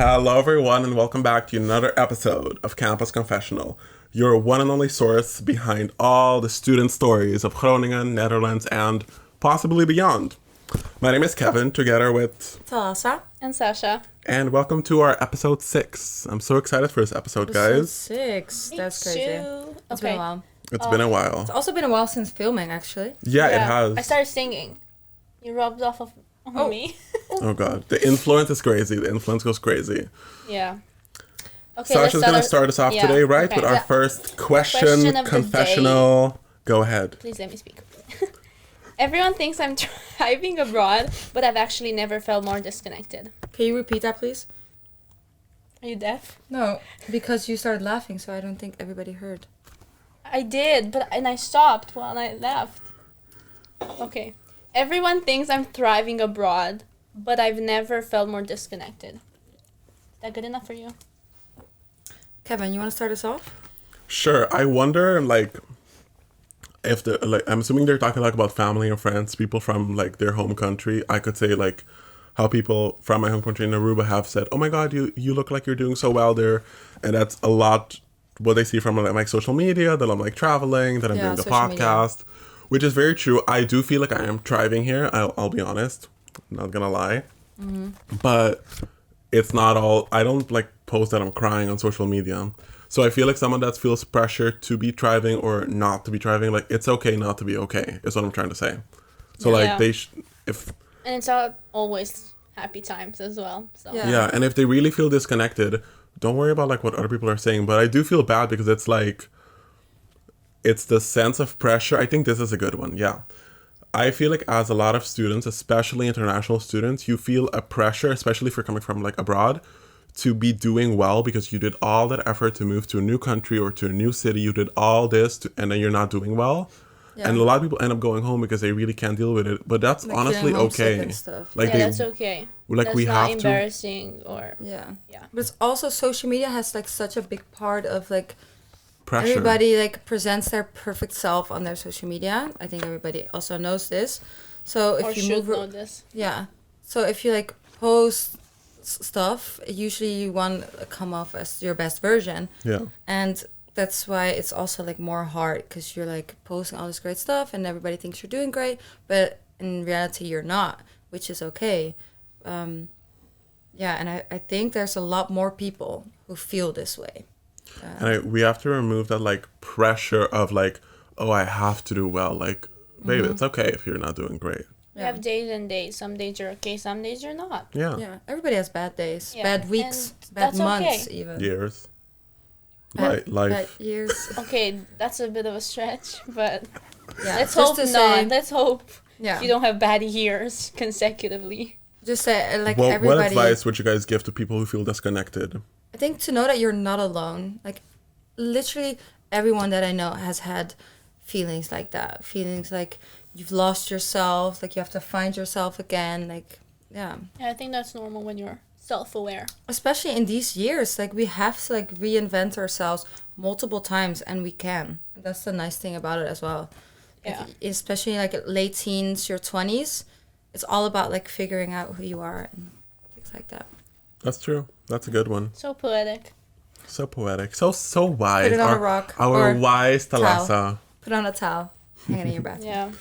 Hello, everyone, and welcome back to another episode of Campus Confessional, your one and only source behind all the student stories of Groningen, Netherlands, and possibly beyond. My name is Kevin, together with Thalassa and Sasha. And welcome to our episode 6. I'm so excited for this episode, guys. 6. That's crazy. It's been a while. It's been a while. It's also been a while since filming, actually. Yeah, it has. I started singing. You rubbed off of me. Oh, God. The influence is crazy. The influence goes crazy. Yeah. Okay, Sasha's going to start us off today, right? Okay. With our first question of confessional. Go ahead. Please let me speak. Everyone thinks I'm driving abroad, but I've actually never felt more disconnected. Can you repeat that, please? Are you deaf? No, because you started laughing, so I don't think everybody heard. I did, and I stopped when I left. Okay. Everyone thinks I'm thriving abroad, but I've never felt more disconnected. Is that good enough for you? Kevin, you want to start us off? Sure. I wonder, if I'm assuming they're talking about family and friends, people from their home country. I could say how people from my home country in Aruba have said, "Oh my God, you look like you're doing so well there," and that's a lot what they see from my social media, that I'm traveling, that I'm doing the podcast, which is very true. I do feel like I am thriving here. I'll be honest, I'm not gonna lie, but it's not all. I don't post that I'm crying on social media. So I feel like someone that feels pressure to be thriving or not to be thriving, it's okay not to be okay, is what I'm trying to say. So and it's not always happy times as well. So. Yeah, and if they really feel disconnected, don't worry about what other people are saying. But I do feel bad because it's it's the sense of pressure. I think this is a good one. Yeah. I feel like as a lot of students, especially international students, you feel a pressure, especially if you're coming from abroad, to be doing well because you did all that effort to move to a new country or to a new city. You did all this and then you're not doing well. Yeah. And a lot of people end up going home because they really can't deal with it. But that's honestly okay. That's okay. That's we not have embarrassing or... Yeah. But it's also social media has such a big part of pressure. Everybody presents their perfect self on their social media. I think everybody also knows this. So if know this. Yeah. So if you post stuff, usually you want to come off as your best version. Yeah. And that's why it's also more hard because you're posting all this great stuff and everybody thinks you're doing great, but in reality you're not, which is okay. And I think there's a lot more people who feel this way. And we have to remove that pressure of oh, I have to do well. Baby, it's okay if you're not doing great. We have days and days. Some days you're okay, some days you're not. Yeah. Yeah. Everybody has bad days, bad weeks, bad months, even. Years. Life. Bad years. Okay, that's a bit of a stretch, but let's hope not. Let's hope you don't have bad years consecutively. Just say everybody. What advice would you guys give to people who feel disconnected? I think to know that you're not alone. Literally everyone that I know has had feelings like that. Feelings you've lost yourself, you have to find yourself again, Yeah, I think that's normal when you're self-aware. Especially in these years, we have to reinvent ourselves multiple times, and we can. That's the nice thing about it as well. Yeah. Especially late teens, your 20s, it's all about figuring out who you are and things like that. That's true. That's a good one. So poetic. So poetic. So wise. Put it on a rock. Our wise Thalassa. Put on a towel. Hang it in your bathroom. Yeah.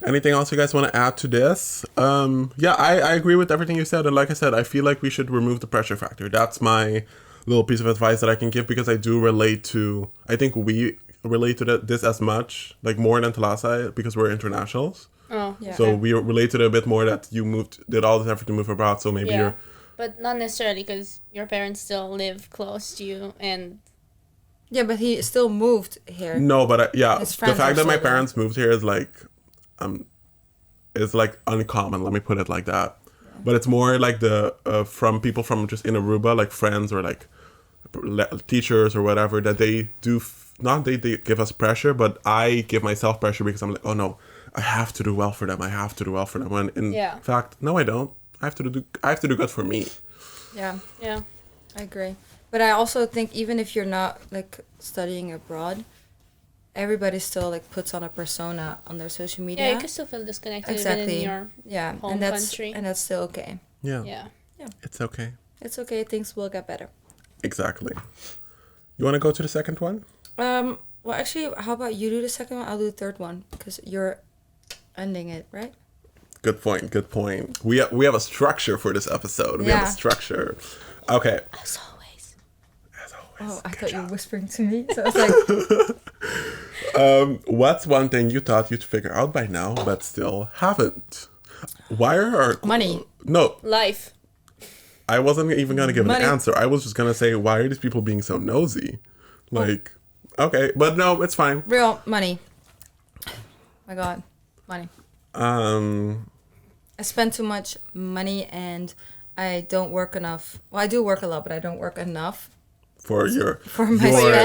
Anything else you guys want to add to this? I agree with everything you said. And like I said, I feel like we should remove the pressure factor. That's my little piece of advice that I can give because I do relate to... I think we relate to this as much, more than Thalassa because we're internationals. Oh, yeah. So we relate to it a bit more that you did all this effort to move abroad. So maybe you're... But not necessarily because your parents still live close to you and... Yeah, but he still moved here. No, but the fact that my there. parents moved here is uncommon. Let me put it like that. Yeah. But it's more from people from just in Aruba, friends or teachers or whatever, that they do. They give us pressure, but I give myself pressure because I'm oh no, I have to do well for them. I have to do well for them. When in fact, no, I don't. I have to do good for me. Yeah. Yeah. I agree. But I also think even if you're not studying abroad, everybody still puts on a persona on their social media. Yeah, you can still feel disconnected even in your home country. And that's still okay. Yeah. It's okay. It's okay. Things will get better. Exactly. You want to go to the second one? Well, actually, how about you do the second one? I'll do the third one because you're ending it, right? Good point. Good point. We have a structure for this episode. We have a structure. Okay. As always. As always. Oh, I thought you were whispering to me, so I was like, What's one thing you thought you'd figure out by now, but still haven't? Why are our... Money. No, Life. I wasn't even going to give Money. an answer. I was just going to say, why are these people being so nosy? Like, okay, but no, it's fine. real money. My God, money. I spend too much money and I don't work enough. Well, I do work a lot, but I don't work enough. For my your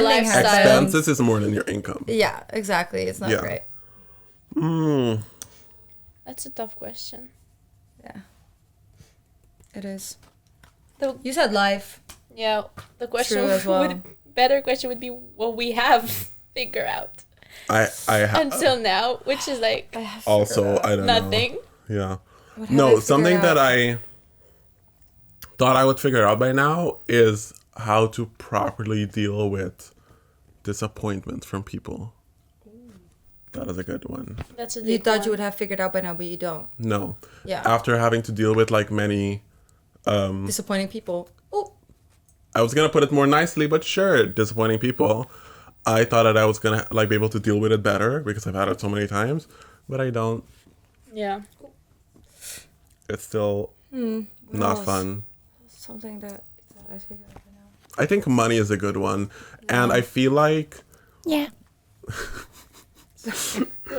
lifestyle. expenses is more than your income. Yeah, exactly. It's not great. That's a tough question. Yeah. It is. The, You said life. yeah, the question True as well. better question would be what we have figured out I have until now, which is like also, I don't nothing. know. Yeah. What have I No, figured something out? that I thought I would figure out by now is how to properly deal with disappointment from people. That is a good one. That's a You deep thought one. you would have figured out by now, but you don't. No. Yeah. After having to deal with like many, Disappointing people. Oh, I was gonna put it more nicely, but sure, disappointing people. I thought that I was gonna like be able to deal with it better because I've had it so many times, but I don't. Yeah. It's still not else? fun. something that I figured out by now. I think money is a good one, and I feel like Yeah.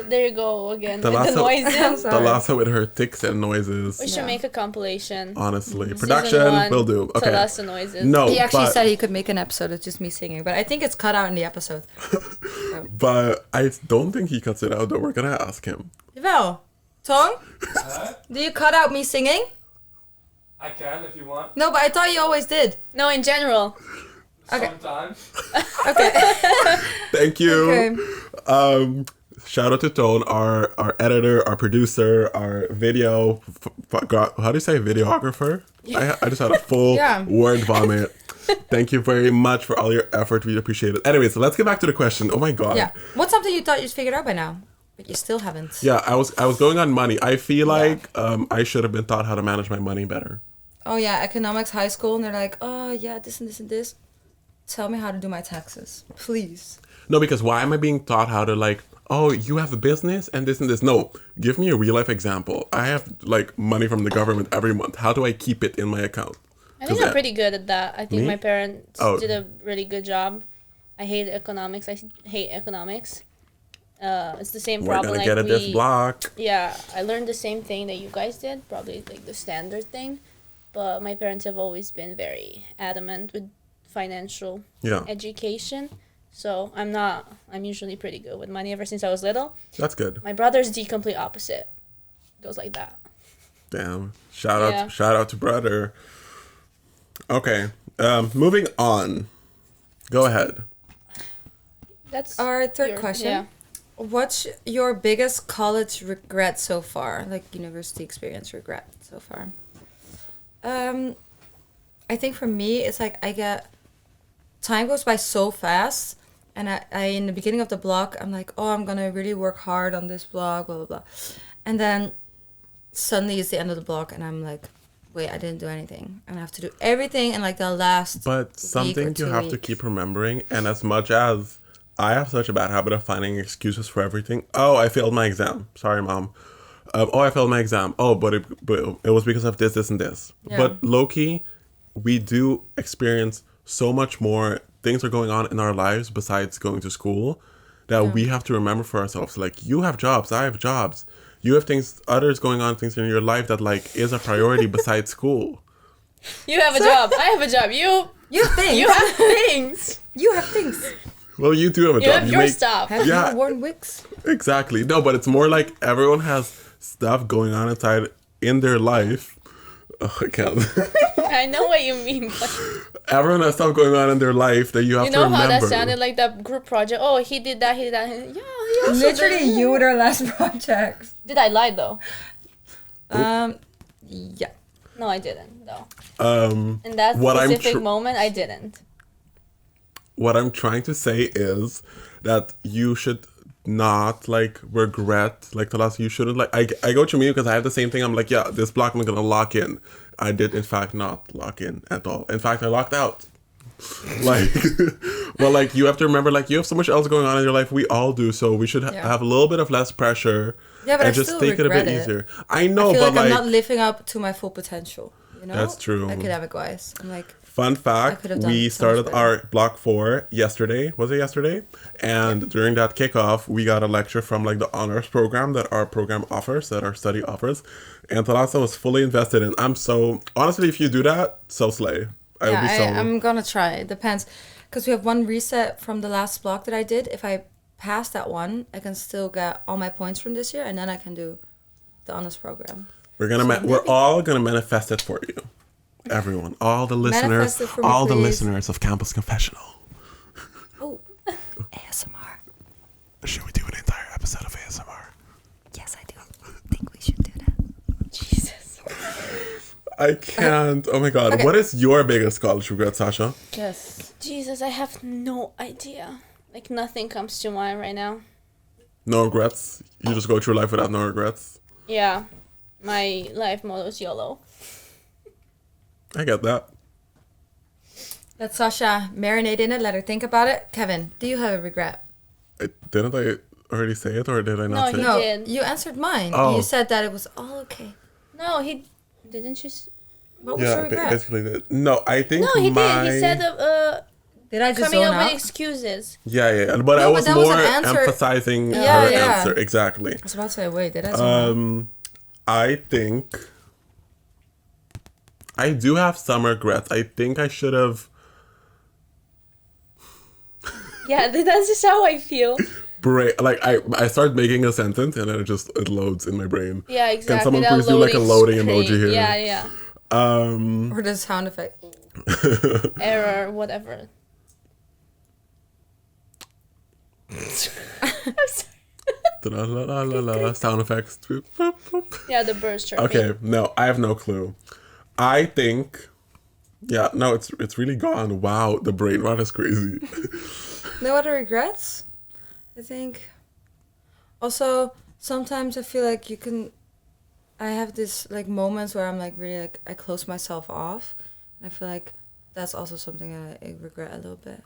There you go again The with the last- noises. Sorry. Thalassa with her ticks and noises. We should Yeah. make a compilation. Honestly, Season production one, will do. Okay, Thalassa noises. no, He actually but, said he could make an episode of just me singing, but I think it's cut out in the episode. but I don't think he cuts it out. Though we're gonna ask him. Jawel. Tong, Huh? do you cut out me singing? I can if you want. No, but I thought you always did. No, in general. Okay. Sometimes. Okay. Thank you. Okay. Shout out to Tone, our editor, our producer, our video. How do you say videographer? I just had a full Yeah. word vomit. Thank you very much for all your effort. We appreciate it. Anyway, so let's get back to the question. Oh my god. Yeah. What's something you thought you'd figured out by now, but you still haven't? Yeah, I was going on money. I feel like I should have been taught how to manage my money better. Oh yeah, economics high school, and they're like, oh yeah, this and this and this. Tell me how to do my taxes, please. No, because why am I being taught how to like, oh, you have a business and this and this? No, give me a real life example. I have like money from the government every month. How do I keep it in my account? I think 'Cause I'm pretty good at that. I think Me? my parents Oh. did a really good job. I hate economics. I hate economics. It's the same We're problem. gonna Like get at this block. Yeah, I learned the same thing that you guys did. Probably like the standard thing, but my parents have always been very adamant with financial Yeah, education. So I'm usually pretty good with money ever since I was little. that's good. My brother's the complete opposite. Goes like that. Damn. Shout Yeah. out to brother. Okay. Moving on. Go ahead. That's Our third your- question. Yeah. What's your biggest college regret so far? Like university experience regret so far? I think for me, it's like time goes by so fast. And I in the beginning of the block, I'm like, oh, I'm going to really work hard on this block, blah, blah, blah. And then suddenly it's the end of the block and I'm like, wait, I didn't do anything. And I have to do everything in like the last But week something or you 2 have to weeks. keep remembering, and as much as I have such a bad habit of finding excuses for everything. Oh, I failed my exam. Sorry, mom. Oh, I failed my exam. Oh, but it was because of this, and this. Yeah. But low-key, we do experience so much more things are going on in our lives besides going to school that we have to remember for ourselves. Like, you have jobs, I have jobs. You have others going on, things in your life that like is a priority besides school. You have a job. I have a job. You have things. You have things. You have things. Well, you do have a You job. have your stuff. Have Yeah. you worn wigs? Exactly. No, but it's more like everyone has stuff going on inside in their life. Oh, I can't. I know what you mean. But Everyone has stuff going on in their life that you have you to know remember. how that sounded like that group project? Oh, he did that. Yeah, he also Literally, did. you with our last project. Did I lie though? Yeah. No, I didn't though. In that What specific moment, I didn't. What I'm trying to say is that you should not like regret like Thalassa, you shouldn't like I go to me because I have the same thing. I'm like, yeah, this block I'm gonna lock in. I did in fact not lock in at all. In fact, I locked out. Like well, like you have to remember, like you have so much else going on in your life. We all do, so we should have a little bit of less pressure. Yeah, but and I just still take it a bit regret it. easier. I know, I feel but like I'm like not living up to my full potential. You know, that's true. Academic wise, I'm like, Fun fact, could have done we so much started better. our block 4 yesterday. Was it yesterday? And during that kickoff, we got a lecture from like the honors program that our program offers, that our study offers. And Thalassa was fully invested in. I'm so, honestly, if you do that, so slay. I would be so. I'm gonna try. It depends, because we have one reset from the last block that I did. If I pass that one, I can still get all my points from this year, and then I can do the honors program. We're all gonna manifest it for you. Everyone, all the listeners, Manifest it for me, all the please. listeners of Campus Confessional. Oh, ASMR. Should we do an entire episode of ASMR? Yes, I do. I think we should do that. Jesus. I can't. Oh my god. Okay. What is your biggest college regret, Sasha? Yes. Jesus, I have no idea. Like nothing comes to mind right now. No regrets? You just go through life without no regrets? Yeah. My life motto is YOLO. I get that. Let Sasha marinate in it. Let her think about it. Kevin, do you have a regret? Didn't I already say it, or did I not No, say he it? No, did. you answered mine. Oh. You said that it was all okay. No, he didn't. What was your regret? basically. No, I think No, he my... did. He said Did I just coming zone up with out? excuses. Yeah. But I No, was but that was more an answer. emphasizing Yeah, her yeah. answer. Exactly. I was about to say, wait, did I zone out? I think... I do have some regrets. I think I should have... Yeah, that's just how I feel. I start making a sentence and then it loads in my brain. Yeah, exactly. Can someone That please do like a loading screen. emoji here? Yeah. Or the sound effect. Error, whatever. Sound effects. Yeah, the birds chirping. Okay, no, I have no clue. I think, yeah, no, it's really gone. Wow, the brain rot is crazy. No other regrets? I think. Also, sometimes I feel like I have this like moments where I'm like really like I close myself off, and I feel like that's also something I regret a little bit.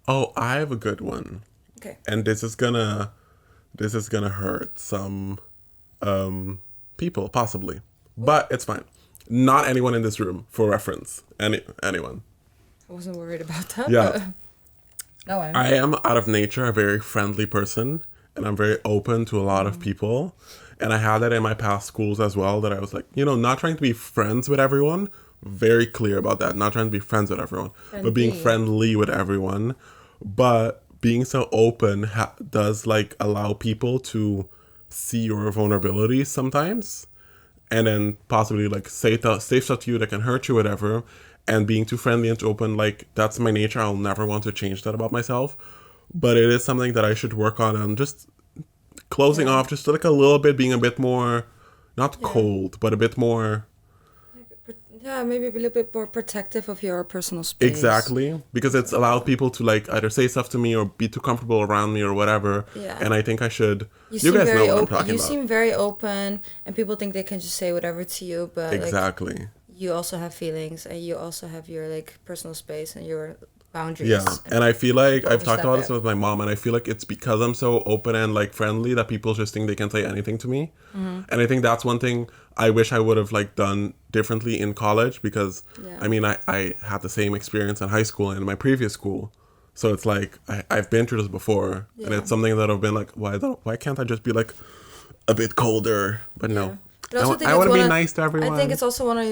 Oh, I have a good one. Okay. And this is gonna hurt some people possibly, but it's fine. Not anyone in this room, for reference. Anyone. I wasn't worried about that. Yeah. But no, I am out of nature a very friendly person, and I'm very open to a lot of people. And I had that in my past schools as well, that I was like, not trying to be friends with everyone. Very clear about that. Not trying to be friends with everyone, but being friendly with everyone. But being so open does like allow people to see your vulnerabilities sometimes. And then possibly like say stuff to you that can hurt you, whatever. And being too friendly and too open, like that's my nature. I'll never want to change that about myself. But it is something that I should work on, and just closing off, just like a little bit, being a bit more, not cold, but a bit more. Yeah, maybe a little bit more protective of your personal space. Exactly, because it's allowed people to like either say stuff to me or be too comfortable around me or whatever. Yeah. And I think I should. You seem guys know very what I'm open. talking You about. seem very open, and people think they can just say whatever to you, but Exactly. like, you also have feelings, and you also have your like personal space and your boundaries. Yeah, and I feel like I've talked about this overstep with my mom, and I feel like it's because I'm so open and like friendly that people just think they can say anything to me. Mm-hmm. And I think that's one thing I wish I would have like done differently in college, because I mean I had the same experience in high school and in my previous school, so it's like I've been through this before, and it's something that I've been like, why can't I just be like a bit colder? But no. But I also think I it's want to one be of- nice to everyone. I think it's also one of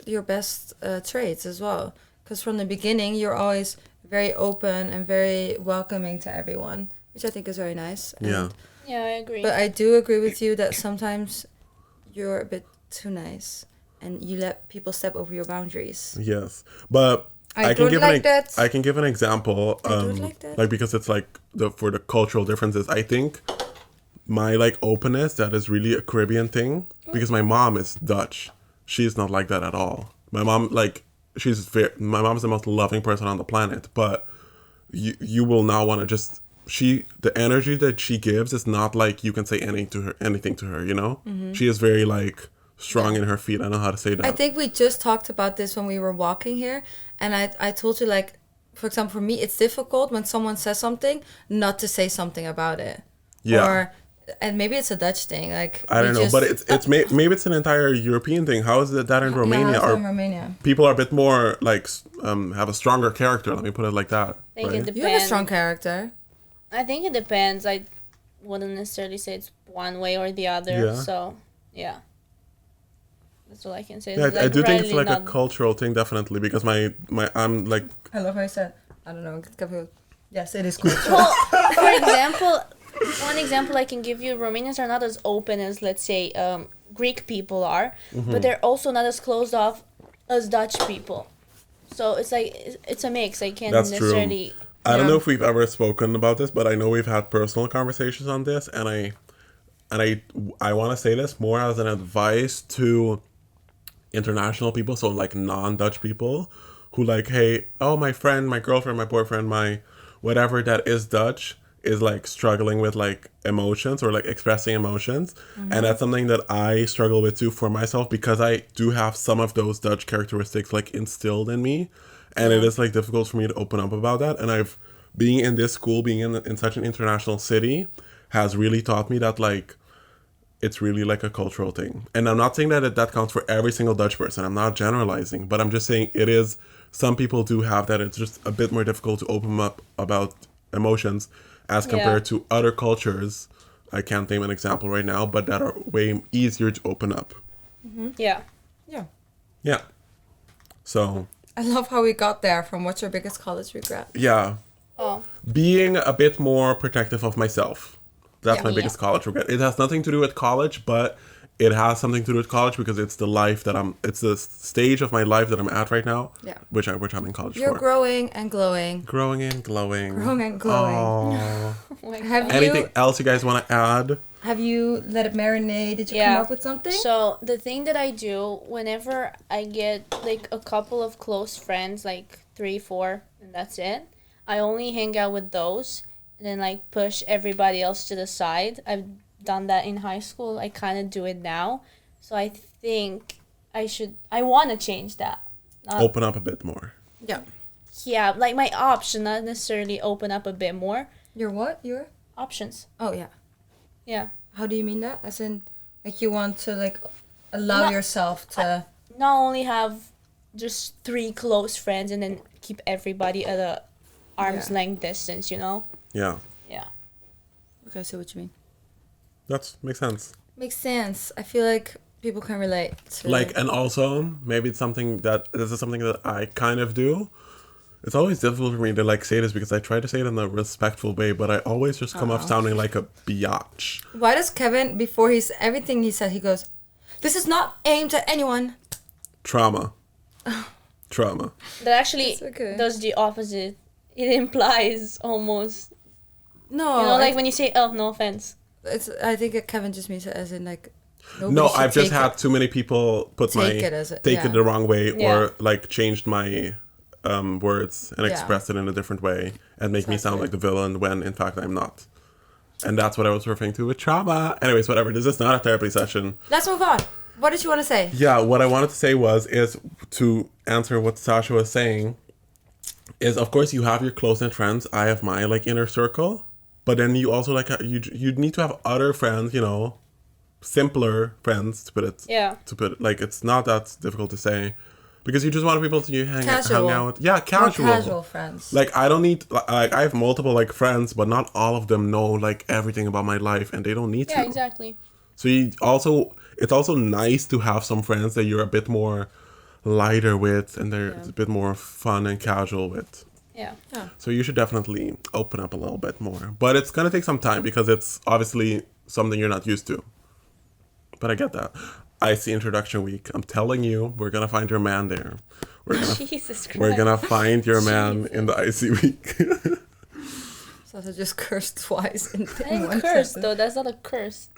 your best traits as well, because from the beginning you're always very open and very welcoming to everyone, which I think is very nice. And, Yeah, I agree. But I do agree with you that sometimes you're a bit too nice and you let people step over your boundaries. Yes, but I can don't give like that. I can give an example. I don't like that. Like, because it's like for the cultural differences. I think my like openness, that is really a Caribbean thing, because my mom is Dutch. she's not like that at all. My mom, like, my mom's the most loving person on the planet, but you will not want to just, the energy that she gives is not like you can say anything to her, you know? She is very, like, strong in her feet. I know how to say that. I think we just talked about this when we were walking here, and I told you, like, for example, for me, it's difficult when someone says something not to say something about it. Yeah. And maybe it's a Dutch thing. Like, I don't know, but it's maybe it's an entire European thing. How is that in Romania? How's it in Romania? People are a bit more, like, have a stronger character. Let me put it like that. I think it depends. You have a strong character. I think it depends. I wouldn't necessarily say it's one way or the other. Yeah. So, yeah. That's all I can say. Yeah, It's, I do think it's really like a cultural thing, definitely, because I'm like... I love how you said, I don't know, yes, it is cultural. Well, for example, one example I can give you, Romanians are not as open as, let's say, Greek people are, but they're also not as closed off as Dutch people. So it's like, it's a mix. I can't That's necessarily... true. I don't know if we've ever spoken about this, but I know we've had personal conversations on this, and I want to say this more as an advice to international people, so like non-Dutch people who like, hey, oh, my friend, my girlfriend, my boyfriend, my whatever that is Dutch is like struggling with like emotions or like expressing emotions. And that's something that I struggle with too for myself, because I do have some of those Dutch characteristics like instilled in me, and it is like difficult for me to open up about that. And being in this school, being in such an international city has really taught me that like it's really like a cultural thing. And I'm not saying that that counts for every single Dutch person. I'm not generalizing, but I'm just saying it is, some people do have that. It's just a bit more difficult to open up about emotions as compared to other cultures. I can't name an example right now, but that are way easier to open up. Yeah. Yeah. So. I love how we got there from what's your biggest college regret. Yeah. Oh. Being a bit more protective of myself. That's my biggest Yeah. college regret. It has nothing to do with college, but it has something to do with college because it's it's the stage of my life that I'm at right now. Yeah. Which I'm in college You're for. growing and glowing. Growing and glowing. Growing and glowing. Aww. Oh my Have God. Anything else you guys want to add? Have you let it marinate? Did you come up with something? So the thing that I do whenever I get like a couple of close friends, like 3, 4, and that's it, I only hang out with those and then like push everybody else to the side. I've done that in high school. I kind of do it now. So I think I want to change that. Open up a bit more. Yeah. Yeah, like my option, not necessarily open up a bit more. Your what? Your? Options. Oh, yeah. Yeah. How do you mean that? As in, like, you want to, like, allow yourself to... Not only have just 3 close friends and then keep everybody at a arm's length distance, you know? Yeah. Yeah. Okay, I see what you mean. That makes sense. Makes sense. I feel like people can relate to... Like, and also, maybe this is something that I kind of do. It's always difficult for me to like say this because I try to say it in a respectful way, but I always just come off sounding like a biatch. Why does Kevin, before everything he said, he goes, "This is not aimed at anyone." Trauma. Trauma. That actually okay. does the opposite. It implies almost... No. you know, like when you say, oh, no offense. I think Kevin just means it as in, like... No, I've just had too many people take it the wrong way or like changed my words and express it in a different way and make me sound like the villain when in fact I'm not. And that's what I was referring to with trauma. Anyways, whatever. This is not a therapy session. Let's move on. What did you want to say? Yeah, what I wanted to say is to answer what Sasha was saying is, of course, you have your close-knit friends. I have my like inner circle, but then you also like you need to have other friends, you know, simpler friends to put it. Yeah. To put it like, it's not that difficult to say, because you just want people to hang out with. Yeah, casual. More casual friends. Like, I don't need, like, I have multiple like friends, but not all of them know like everything about my life, and they don't need to. Yeah, exactly. So it's also nice to have some friends that you're a bit more lighter with, and they're a bit more fun and casual with. Yeah. So you should definitely open up a little bit more. But it's going to take some time because it's obviously something you're not used to. But I get that. IC Introduction Week. I'm telling you, we're going to find your man there. Jesus Christ. We're going to find your man in the IC Week. Sasha just cursed twice in I one didn't curse, sentence. though. That's not a curse.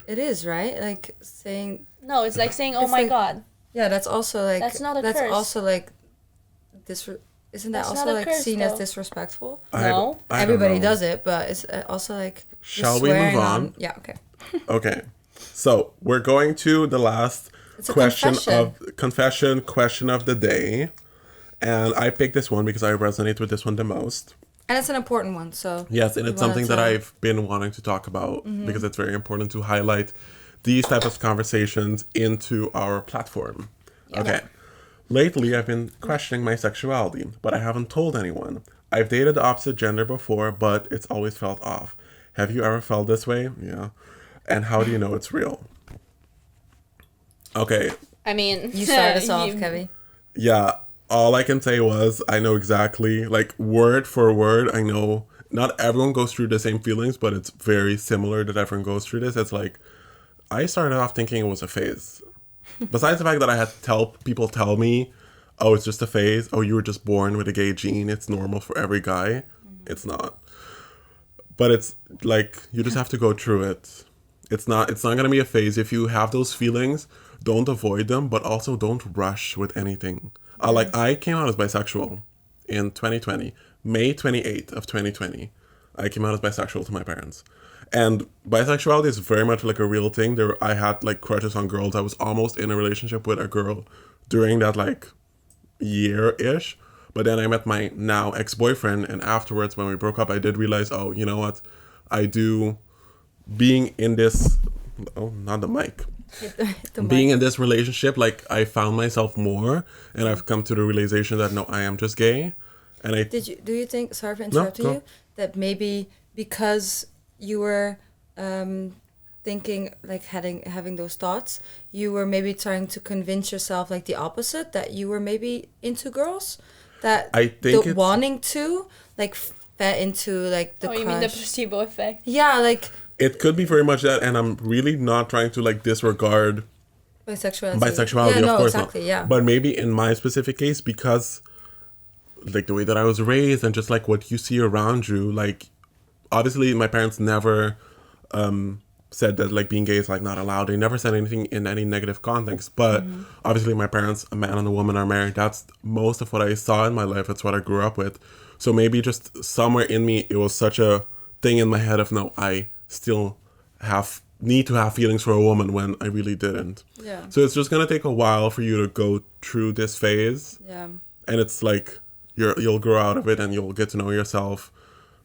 It is, right? Like saying... No, it's like saying, oh It's my like- God. Yeah, that's also like That's not a that's curse. also like isn't that That's also not a like curse, seen as though. disrespectful? No. I don't Everybody know. does it, but it's also like you're Shall we move swearing on? Yeah, okay. Okay. So we're going to the last It's a question confession. question of the day. And I picked this one because I resonate with this one the most. And it's an important one, so Yes, and we it's wanted something that to- I've been wanting to talk about because it's very important to highlight these type of conversations into our platform. Okay. Lately, I've been questioning my sexuality, but I haven't told anyone. I've dated the opposite gender before, but it's always felt off. Have you ever felt this way? Yeah. And how do you know it's real? Okay. I mean, You start us off, Kevin. Yeah. All I can say was I know exactly, like word for word, I know not everyone goes through the same feelings, but it's very similar that everyone goes through this. It's like I started off thinking it was a phase. Besides the fact that I had people tell me, oh, it's just a phase. Oh, you were just born with a gay gene. It's normal for every guy. It's not. But it's like you just have to go through it. It's not gonna be a phase. If you have those feelings, don't avoid them, but also don't rush with anything. Like I came out as bisexual in 2020, May 28th of 2020. I came out as bisexual to my parents. And bisexuality is very much like a real thing. I had like crushes on girls. I was almost in a relationship with a girl during that like year-ish. But then I met my now ex-boyfriend, and afterwards when we broke up, I did realize, oh, you know what? I do being in this not the mic. Being in this relationship, like I found myself more, and I've come to the realization that no, I am just gay. And do you think, sorry for interrupting go. you, that maybe because you were thinking like having those thoughts, you were maybe trying to convince yourself like the opposite, that you were maybe into girls, that I think it's wanting to like fed into like the oh, crush. you mean the placebo effect? Yeah, like it could be very much that, and I'm really not trying to like disregard bisexuality. Yeah, Yeah, of no, course exactly, not. yeah. But maybe in my specific case, because like the way that I was raised and just like what you see around you, like obviously my parents never said that like being gay is like not allowed. They never said anything in any negative context. But obviously my parents, a man and a woman, are married. That's most of what I saw in my life. That's what I grew up with. So maybe just somewhere in me, it was such a thing in my head of no, I still need to have feelings for a woman when I really didn't. Yeah. So it's just gonna take a while for you to go through this phase. Yeah. And it's like you'll grow out of it and you'll get to know yourself.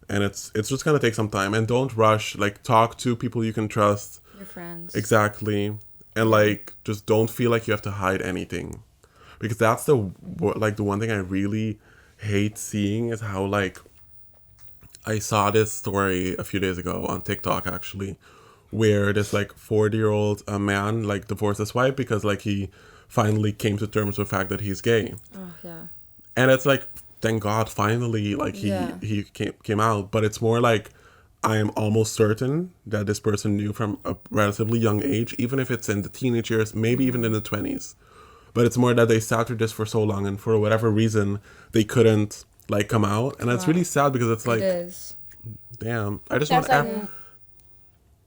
And it's just gonna take some time. And don't rush. Like talk to people you can trust. Your friends. Exactly. And like just don't feel like you have to hide anything. Because that's the one thing I really hate seeing is how like I saw this story a few days ago on TikTok actually, where this like 40-year-old man like divorced his wife because like he finally came to terms with the fact that he's gay. Oh yeah. And it's like, thank God finally like he came out. But it's more like I am almost certain that this person knew from a relatively young age, even if it's in the teenage years, maybe even in the 20s. But it's more that they sat through this for so long, and for whatever reason, they couldn't like come out. And it's really sad because it's like, it is. Damn, I just want That's to like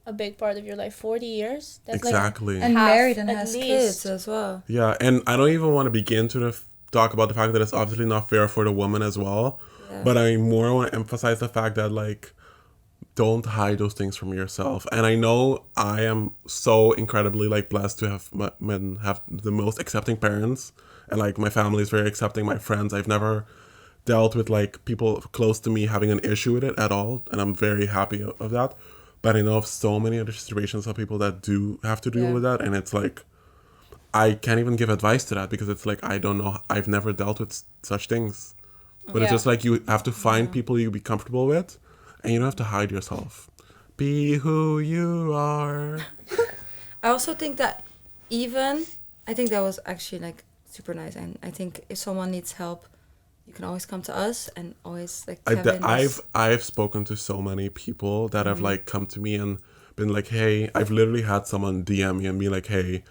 a big part of your life. 40 years. That's exactly. Like And half, married and at has least. kids as well. Yeah, and I don't even want to begin to talk about the fact that it's obviously not fair for the woman as well. Yeah. But I more want to emphasize the fact that like, don't hide those things from yourself. And I know I am so incredibly like blessed to have have the most accepting parents, and like my family is very accepting. My friends, I've never dealt with like people close to me having an issue with it at all, and I'm very happy of that. But I know of so many other situations of people that do have to deal with that, and it's like I can't even give advice to that because it's like I don't know. I've never dealt with such things. But it's just like you have to find people you be comfortable with, and you don't have to hide yourself. Be who you are. I also think that I think that was actually like super nice, and I think if someone needs help, you can always come to us, and always like Kevin I've spoken to so many people that have like come to me and been like, hey, I've literally had someone DM me and be like, hey,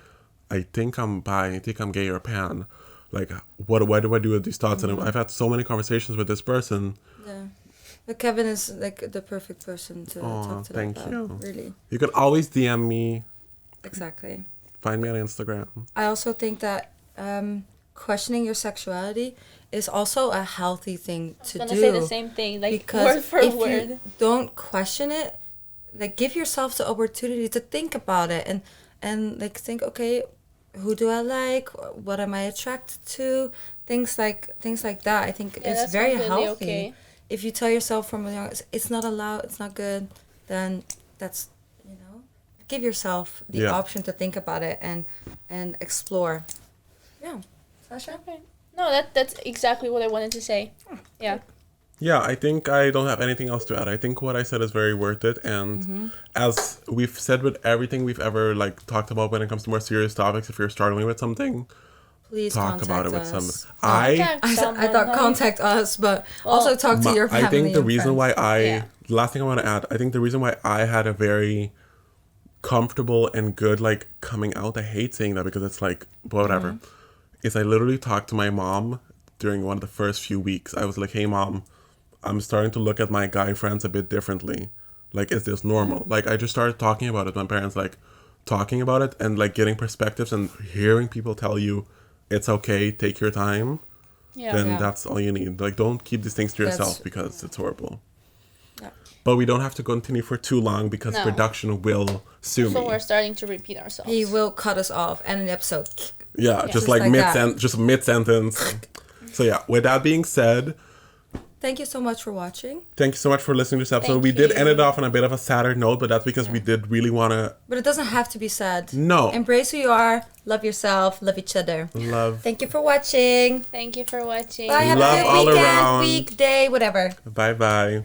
I think I'm bi, I think I'm gay or pan. Like, what do I do with these thoughts? And I've had so many conversations with this person. Yeah. But Kevin is like the perfect person to talk to. Thank about, you. Really. You can always DM me. Exactly. Find me on Instagram. I also think that questioning your sexuality is also a healthy thing to do. I was gonna say the same thing, like because word for if word. you don't question it, like give yourself the opportunity to think about it and like think, okay, who do I like? What am I attracted to? Things like that. I think it's that's very completely healthy. okay. If you tell yourself from young, it's not allowed, it's not good, then that's, give yourself the option to think about it and explore. Yeah. Sasha? Okay. No, that's exactly what I wanted to say. Yeah. Yeah, I think I don't have anything else to add. I think what I said is very worth it. And as we've said with everything we've ever like talked about when it comes to more serious topics, if you're struggling with something, Please talk about it with us. someone. I thought contact us, but also talk to your family. I think the and reason friends. why last thing I want to add, I think the reason why I had a very comfortable and good like coming out, I hate saying that because it's like whatever, is I literally talked to my mom during one of the first few weeks. I was like, hey mom, I'm starting to look at my guy friends a bit differently. Like, is this normal? Like, I just started talking about it. My parents like talking about it and like getting perspectives and hearing people tell you it's okay, take your time. Then that's all you need. Like, don't keep these things to yourself because it's horrible. Yeah. But we don't have to continue for too long because production will sue So me. we're starting to repeat ourselves. He will cut us off and an episode. Yeah, just like mid sentence. So yeah, with that being said, thank you so much for watching. thank you so much for listening to this episode. Thank We did you. end it off on a bit of a sadder note, but that's because we did really want to But it doesn't have to be sad. No. Embrace who you are. Love yourself. Love each other. love. Thank you for watching. Thank you for watching. Bye. Have Love a good all weekend, around. week, day, whatever. Bye bye.